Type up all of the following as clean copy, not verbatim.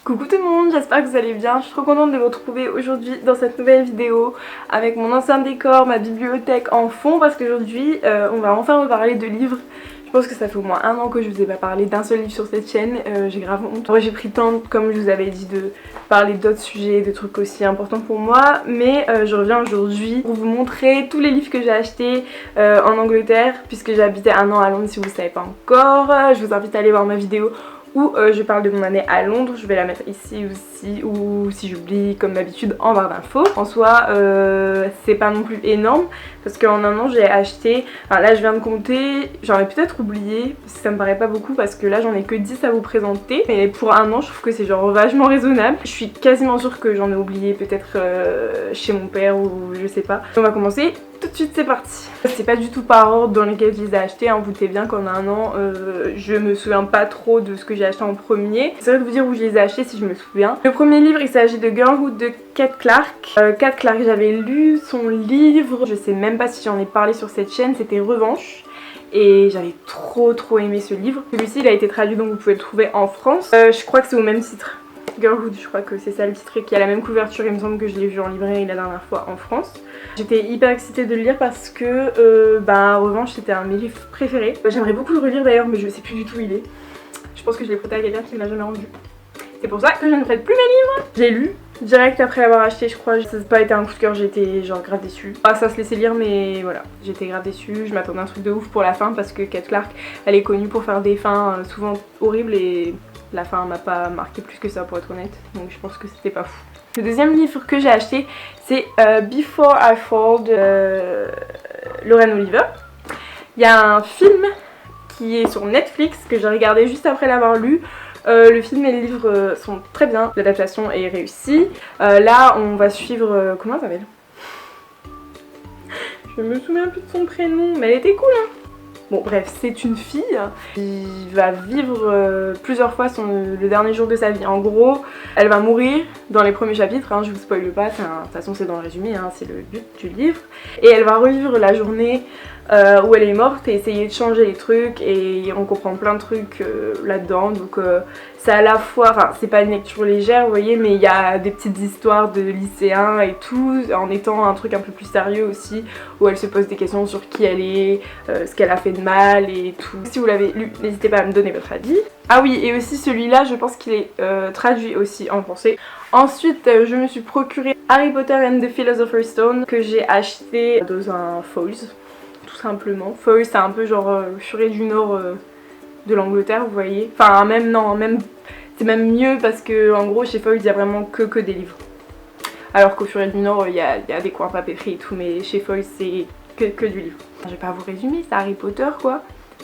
Coucou tout le monde, j'espère que vous allez bien. Je suis trop contente de vous retrouver aujourd'hui dans cette nouvelle vidéo avec mon ancien décor, ma bibliothèque en fond, parce qu'aujourd'hui on va enfin reparler de livres. Je pense que ça fait au moins un an que je vous ai pas parlé d'un seul livre sur cette chaîne, j'ai grave honte. J'ai pris le temps, comme je vous avais dit, de parler d'autres sujets, de trucs aussi importants pour moi, mais je reviens aujourd'hui pour vous montrer tous les livres que j'ai achetés en Angleterre, puisque j'ai habité un an à Londres si vous ne le savez pas encore. Je vous invite à aller voir ma vidéo où je parle de mon année à Londres, je vais la mettre ici aussi, ou si j'oublie comme d'habitude en barre d'infos. En soi c'est pas non plus énorme parce qu'en un an j'ai acheté, enfin là je viens de compter, j'en ai peut-être oublié parce que ça me paraît pas beaucoup parce que là j'en ai que 10 à vous présenter, mais pour un an je trouve que c'est genre vachement raisonnable. Je suis quasiment sûre que j'en ai oublié peut-être chez mon père ou je sais pas. On va commencer tout de suite, c'est parti. C'est pas du tout par ordre dans lesquels je les ai achetés, hein. Vous doutez bien qu'en un an je me souviens pas trop de ce que j'ai acheté en premier. C'est vrai de vous dire où je les ai achetés si je me souviens. Le premier livre, il s'agit de Girlhood de Kate Clark. Kate Clark, j'avais lu son livre, je sais même pas si j'en ai parlé sur cette chaîne, c'était Revanche. Et j'avais trop aimé ce livre. Celui-ci il a été traduit donc vous pouvez le trouver en France. Je crois que c'est au même titre. Girlhood, je crois que c'est ça le titre, qui a la même couverture, il me semble que je l'ai vu en librairie la dernière fois en France. J'étais hyper excitée de le lire parce que Revanche c'était un de mes livres préférés. J'aimerais beaucoup le relire d'ailleurs mais je sais plus du tout où il est. Je pense que je l'ai prêté à quelqu'un qui ne l'a jamais rendu. C'est pour ça que je ne prête plus mes livres. J'ai lu direct après l'avoir acheté, je crois. Ça n'a pas été un coup de cœur, j'étais genre grave déçue. Ça se laissait lire mais voilà, j'étais grave déçue. Je m'attendais à un truc de ouf pour la fin parce que Kate Clark elle est connue pour faire des fins souvent horribles et la fin m'a pas marqué plus que ça pour être honnête. Donc je pense que c'était pas fou. Le deuxième livre que j'ai acheté c'est Before I Fall de Lorraine Oliver. Il y a un film qui est sur Netflix que j'ai regardé juste après l'avoir lu. Le film et le livre sont très bien, l'adaptation est réussie. Là on va suivre... comment elle s'appelle? Je me souviens plus de son prénom, mais elle était cool hein. Bon bref, c'est une fille qui va vivre plusieurs fois le dernier jour de sa vie. En gros, elle va mourir dans les premiers chapitres, hein, je vous spoile pas, de toute façon c'est dans le résumé, hein, c'est le but du livre. Et elle va revivre la journée où elle est morte et essayer de changer les trucs et on comprend plein de trucs là-dedans. Donc c'est à la fois, enfin c'est pas une lecture légère vous voyez, mais il y a des petites histoires de lycéens et tout, en étant un truc un peu plus sérieux aussi, où elle se pose des questions sur qui elle est, ce qu'elle a fait de mal et tout. Si vous l'avez lu, n'hésitez pas à me donner votre avis. Ah oui, et aussi celui-là, je pense qu'il est traduit aussi en français. Ensuite, je me suis procuré Harry Potter and the Philosopher's Stone que j'ai acheté dans un Foyles, tout simplement. Foyles, c'est un peu genre Furet du Nord de l'Angleterre, vous voyez. Enfin, même non, c'est même mieux parce que en gros, chez Foyles, il y a vraiment que des livres. Alors qu'au Furet du Nord, il y a des coins papeterie et tout, mais chez Foyles, c'est que du livre. Je vais pas vous résumer, c'est Harry Potter quoi.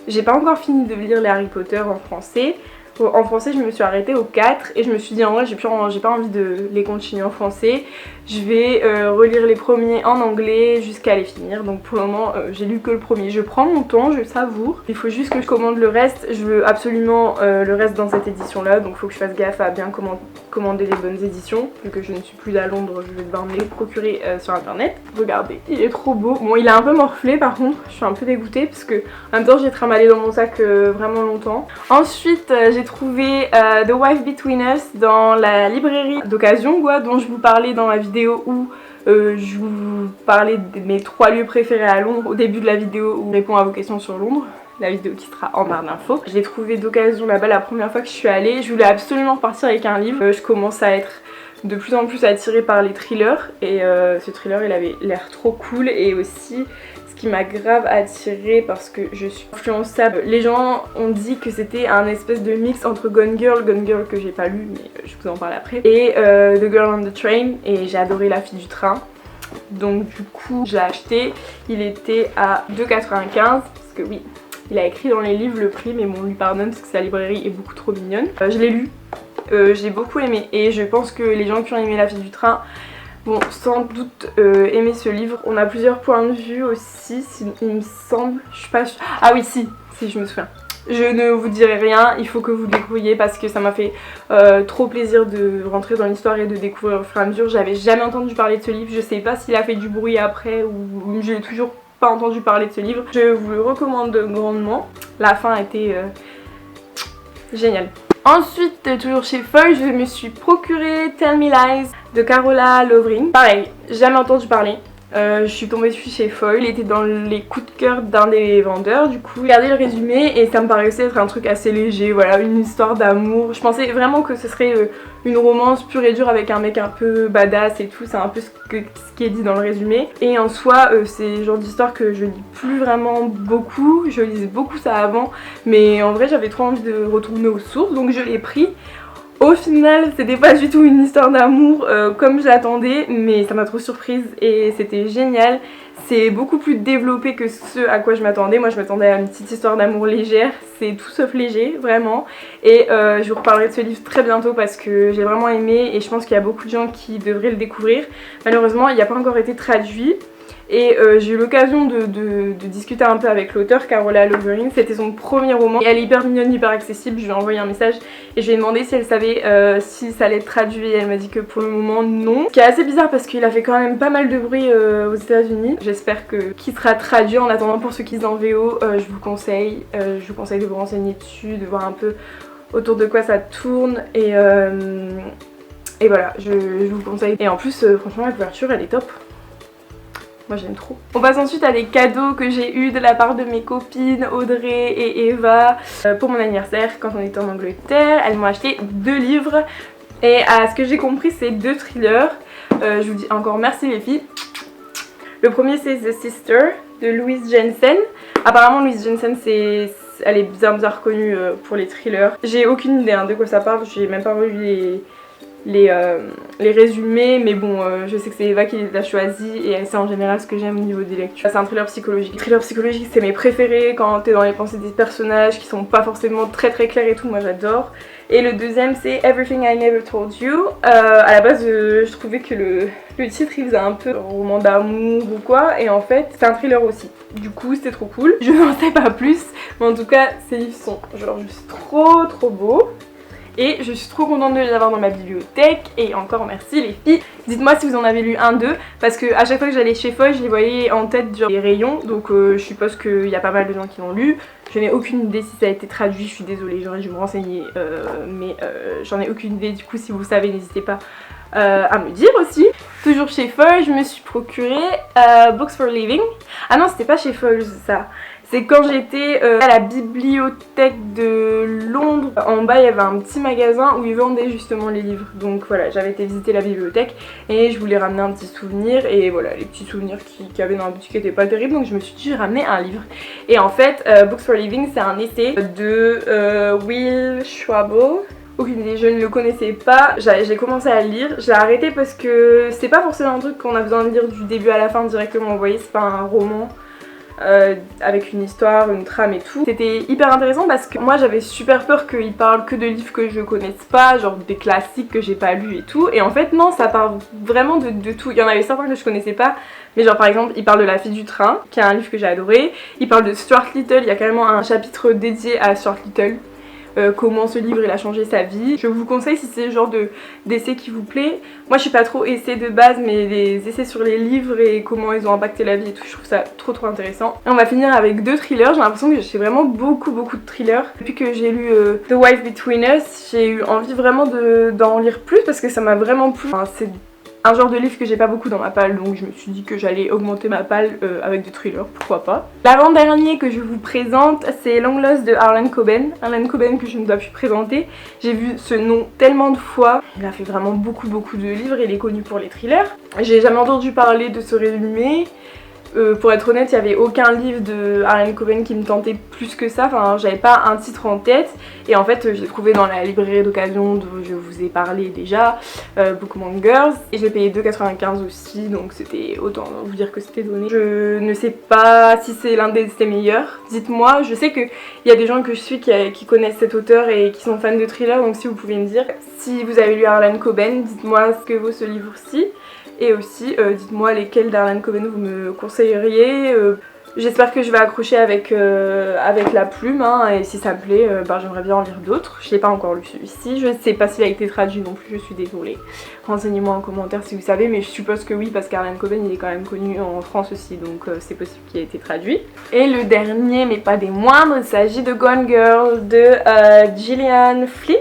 J'ai pas encore fini de lire les Harry Potter en français. En français je me suis arrêtée au 4 et je me suis dit en vrai j'ai pas envie de les continuer en français. Je vais relire les premiers en anglais jusqu'à les finir. Donc pour le moment j'ai lu que le premier. Je prends mon temps, je savoure. Il faut juste que je commande le reste. Je veux absolument le reste dans cette édition là. Donc il faut que je fasse gaffe à bien commander les bonnes éditions. Vu que je ne suis plus à Londres, je vais devoir me les procurer sur internet. Regardez, il est trop beau. Bon il est un peu morflé par contre. Je suis un peu dégoûtée parce que en même temps j'ai trimballé dans mon sac vraiment longtemps. Ensuite j'ai trouvé The Wife Between Us dans la librairie d'occasion quoi, dont je vous parlais dans la vidéo où je vous parlais de mes 3 lieux préférés à Londres au début de la vidéo où je réponds à vos questions sur Londres. La vidéo qui sera en barre d'infos. Je l'ai trouvé d'occasion là-bas la première fois que je suis allée. Je voulais absolument repartir avec un livre. Je commence à être de plus en plus attirée par les thrillers et ce thriller il avait l'air trop cool et aussi qui m'a grave attirée parce que je suis influençable. Les gens ont dit que c'était un espèce de mix entre Gone Girl que j'ai pas lu mais je vous en parle après, et The Girl on the Train, et j'ai adoré La Fille du Train. Donc du coup j'ai acheté, il était à 2,95 parce que oui, il a écrit dans les livres le prix mais bon on lui pardonne parce que sa librairie est beaucoup trop mignonne. Je l'ai lu, j'ai beaucoup aimé et je pense que les gens qui ont aimé La Fille du Train vont sans doute aimer ce livre. On a plusieurs points de vue aussi, il me semble. Je suis pas sûre. Ah oui, si, je me souviens. Je ne vous dirai rien, il faut que vous le découvriez parce que ça m'a fait trop plaisir de rentrer dans l'histoire et de découvrir au fur et à mesure. J'avais jamais entendu parler de ce livre, je sais pas s'il a fait du bruit après ou j'ai toujours pas entendu parler de ce livre. Je vous le recommande grandement. La fin était géniale. Ensuite, toujours chez Foy, je me suis procuré Tell Me Lies de Carola Lovering. Pareil, jamais entendu parler. Je suis tombée dessus chez Foy, il était dans les coups de cœur d'un des vendeurs, du coup j'ai regardé le résumé et ça me paraissait être un truc assez léger, voilà, une histoire d'amour. Je pensais vraiment que ce serait une romance pure et dure avec un mec un peu badass et tout, c'est un peu ce qui est dit dans le résumé. Et en soi, c'est le genre d'histoire que je lis plus vraiment beaucoup, je lisais beaucoup ça avant, mais en vrai j'avais trop envie de retourner aux sources, donc je l'ai pris. Au final, c'était pas du tout une histoire d'amour comme je l'attendais, mais ça m'a trop surprise et c'était génial. C'est beaucoup plus développé que ce à quoi je m'attendais. Moi, je m'attendais à une petite histoire d'amour légère. C'est tout sauf léger, vraiment. Et je vous reparlerai de ce livre très bientôt parce que j'ai vraiment aimé et je pense qu'il y a beaucoup de gens qui devraient le découvrir. Malheureusement, il n'a pas encore été traduit. Et j'ai eu l'occasion de discuter un peu avec l'auteur, Carola Lovering. C'était son premier roman et elle est hyper mignonne, hyper accessible. Je lui ai envoyé un message et je lui ai demandé si elle savait si ça allait être traduit et elle m'a dit que pour le moment non. Ce qui est assez bizarre parce qu'il a fait quand même pas mal de bruit aux États-Unis. J'espère qu'il sera traduit. En attendant, pour ceux qui sont en VO, je vous conseille de vous renseigner dessus, de voir un peu autour de quoi ça tourne et voilà, je vous conseille. Et en plus, franchement, la couverture elle est top. Moi j'aime trop. On passe ensuite à des cadeaux que j'ai eu de la part de mes copines Audrey et Eva pour mon anniversaire quand on était en Angleterre. Elles m'ont acheté 2 livres et à ce que j'ai compris c'est 2 thrillers. Je vous dis encore merci les filles. Le premier c'est The Sister de Louise Jensen. Apparemment Louise Jensen elle est bien reconnue pour les thrillers. J'ai aucune idée de quoi ça parle, j'ai même pas revu les résumés, mais bon, je sais que c'est Eva qui les a choisis et c'est en général ce que j'aime au niveau des lectures. C'est un thriller psychologique. Les thrillers psychologiques, c'est mes préférés quand t'es dans les pensées des personnages qui sont pas forcément très clairs et tout, moi j'adore. Et le deuxième c'est Everything I Never Told You. À la base, je trouvais que le titre il faisait un peu roman d'amour ou quoi, et en fait c'est un thriller aussi. Du coup c'était trop cool. Je n'en sais pas plus, mais en tout cas ces livres sont genre juste trop beaux. Et je suis trop contente de les avoir dans ma bibliothèque. Et encore merci les filles. Dites-moi si vous en avez lu un d'eux, parce que à chaque fois que j'allais chez Foy, je les voyais en tête genre des rayons. Donc je suppose qu'il y a pas mal de gens qui l'ont lu. Je n'ai aucune idée si ça a été traduit, je suis désolée, j'aurais dû me renseigner. Mais j'en ai aucune idée, du coup si vous savez n'hésitez pas à me dire aussi. Toujours chez Foy, je me suis procuré Books for Living. Ah non, c'était pas chez Foy, ça. C'est quand j'étais à la bibliothèque de Londres. En bas il y avait un petit magasin où ils vendaient justement les livres. Donc voilà, j'avais été visiter la bibliothèque et je voulais ramener un petit souvenir. Et voilà, les petits souvenirs qu'il y avait dans la boutique n'étaient pas terribles. Donc je me suis dit, je vais ramener un livre. Et en fait, Books for Living, c'est un essai de Will Schwabel. Aucune idée, je ne le connaissais pas. J'ai commencé à le lire, j'ai arrêté parce que c'est pas forcément un truc qu'on a besoin de lire du début à la fin directement. Vous voyez, c'est pas un roman. Avec une histoire, une trame et tout. C'était hyper intéressant parce que moi j'avais super peur qu'il parle que de livres que je connaisse pas, genre des classiques que j'ai pas lus et tout. Et en fait non, ça parle vraiment de tout. Il y en avait certains que je connaissais pas, mais genre par exemple il parle de La fille du train, qui est un livre que j'ai adoré. Il parle de Stuart Little, il y a carrément un chapitre dédié à Stuart Little. Comment ce livre il a changé sa vie. Je vous conseille si c'est le genre d'essai qui vous plaît. Moi je suis pas trop essai de base, mais les essais sur les livres et comment ils ont impacté la vie et tout, je trouve ça trop intéressant. Et on va finir avec 2 thrillers. J'ai l'impression que j'ai vraiment beaucoup de thrillers. Depuis que j'ai lu The Wife Between Us, j'ai eu envie vraiment d'en lire plus parce que ça m'a vraiment plu. Enfin, c'est un genre de livre que j'ai pas beaucoup dans ma palle, donc je me suis dit que j'allais augmenter ma palle avec des thrillers, pourquoi pas. L'avant-dernier que je vous présente, c'est Long Lost de Harlan Coben. Harlan Coben que je ne dois plus présenter. J'ai vu ce nom tellement de fois. Il a fait vraiment beaucoup de livres et il est connu pour les thrillers. J'ai jamais entendu parler de ce résumé. Pour être honnête, il n'y avait aucun livre de Harlan Coben qui me tentait plus que ça. Enfin, j'avais pas un titre en tête. Et en fait, je l'ai trouvé dans la librairie d'occasion dont je vous ai parlé déjà, Bookmongers. Et je l'ai payé 2,95 aussi, donc c'était autant vous dire que c'était donné. Je ne sais pas si c'est l'un des meilleurs. Dites-moi, je sais qu'il y a des gens que je suis qui connaissent cet auteur et qui sont fans de thriller, donc si vous pouvez me dire. Si vous avez lu Harlan Coben, dites-moi ce que vaut ce livre-ci. Et aussi, dites-moi lesquels d'Harlan Coben vous me conseilleriez. J'espère que je vais accrocher avec la plume hein, et si ça me plaît, j'aimerais bien en lire d'autres. Je l'ai pas encore lu celui-ci, je ne sais pas s'il a été traduit non plus, je suis désolée. Renseignez-moi en commentaire si vous savez, mais je suppose que oui parce qu'Harlan Coben il est quand même connu en France aussi, donc c'est possible qu'il ait été traduit. Et le dernier, mais pas des moindres, il s'agit de Gone Girl de Gillian Flynn.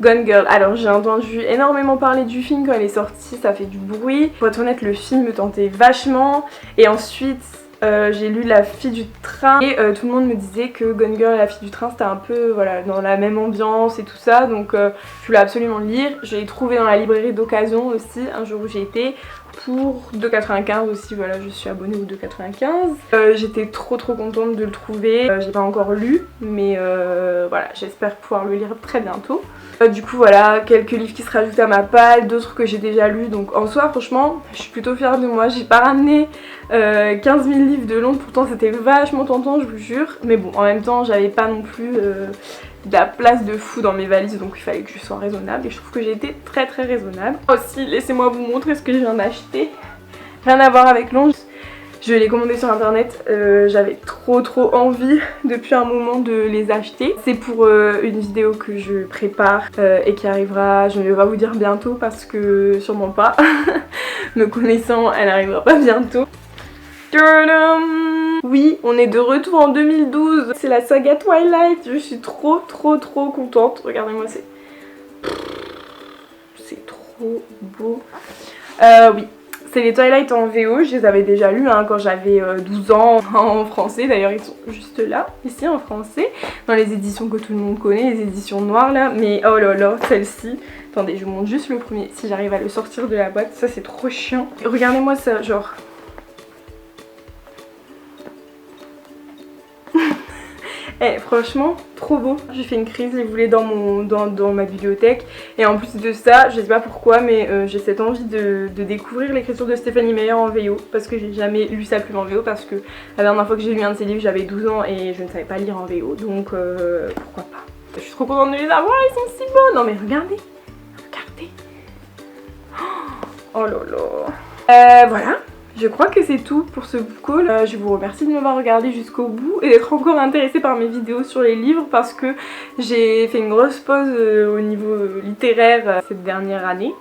Gone Girl, alors j'ai entendu énormément parler du film quand il est sorti, ça fait du bruit. Pour être honnête, le film me tentait vachement et ensuite j'ai lu La fille du train et tout le monde me disait que Gone Girl et La fille du train c'était un peu voilà, dans la même ambiance et tout ça, donc je voulais absolument le lire. Je l'ai trouvé dans la librairie d'occasion aussi un jour où j'y étais pour 2,95 aussi, voilà je suis abonnée au 2,95. J'étais trop contente de le trouver, j'ai pas encore lu mais voilà j'espère pouvoir le lire très bientôt. Du coup voilà, quelques livres qui se rajoutent à ma palle, d'autres que j'ai déjà lus, donc en soi franchement je suis plutôt fière de moi. J'ai pas ramené 15 000 livres de Londres, pourtant c'était vachement tentant je vous jure, mais bon en même temps j'avais pas non plus de la place de fou dans mes valises, donc il fallait que je sois raisonnable et je trouve que j'ai été très raisonnable. Aussi laissez-moi vous montrer ce que je viens d'acheter, rien à voir avec Londres. Je l'ai commandé sur internet, j'avais trop envie depuis un moment de les acheter. C'est pour une vidéo que je prépare et qui arrivera, je ne vais pas vous dire bientôt parce que sûrement pas. Me connaissant, elle n'arrivera pas bientôt. Oui, on est de retour en 2012, c'est la saga Twilight, je suis trop contente. Regardez-moi, c'est trop beau. Oui. C'est les Twilight en VO, je les avais déjà lus hein, quand j'avais 12 ans en français, d'ailleurs ils sont juste là, ici en français, dans les éditions que tout le monde connaît, les éditions noires là, mais oh là là, celle-ci, attendez je vous montre juste le premier, si j'arrive à le sortir de la boîte, ça c'est trop chiant. Regardez-moi ça, genre... Eh franchement trop beau, j'ai fait une crise, je les voulais dans ma bibliothèque et en plus de ça, je sais pas pourquoi mais j'ai cette envie de découvrir l'écriture de Stephenie Meyer en VO parce que j'ai jamais lu sa plume en VO parce que la dernière fois que j'ai lu un de ses livres j'avais 12 ans et je ne savais pas lire en VO donc pourquoi pas. Je suis trop contente de les avoir, ils sont si beaux. Non mais regardez, oh là là. Voilà. Je crois que c'est tout pour ce book haul. Je vous remercie de m'avoir regardé jusqu'au bout et d'être encore intéressé par mes vidéos sur les livres parce que j'ai fait une grosse pause au niveau littéraire cette dernière année.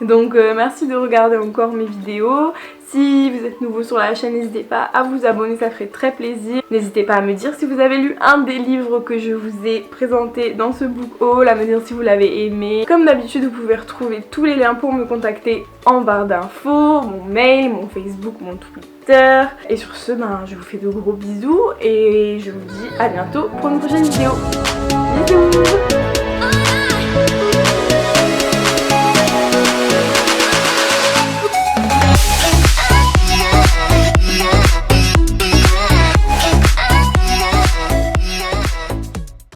Donc merci de regarder encore mes vidéos. Si vous êtes nouveau sur la chaîne, n'hésitez pas à vous abonner, ça ferait très plaisir. N'hésitez pas à me dire si vous avez lu un des livres que je vous ai présenté dans ce book haul, à me dire si vous l'avez aimé. Comme d'habitude, vous pouvez retrouver tous les liens pour me contacter en barre d'infos, mon mail, mon Facebook, mon Twitter. Et sur ce, je vous fais de gros bisous et je vous dis à bientôt pour une prochaine vidéo.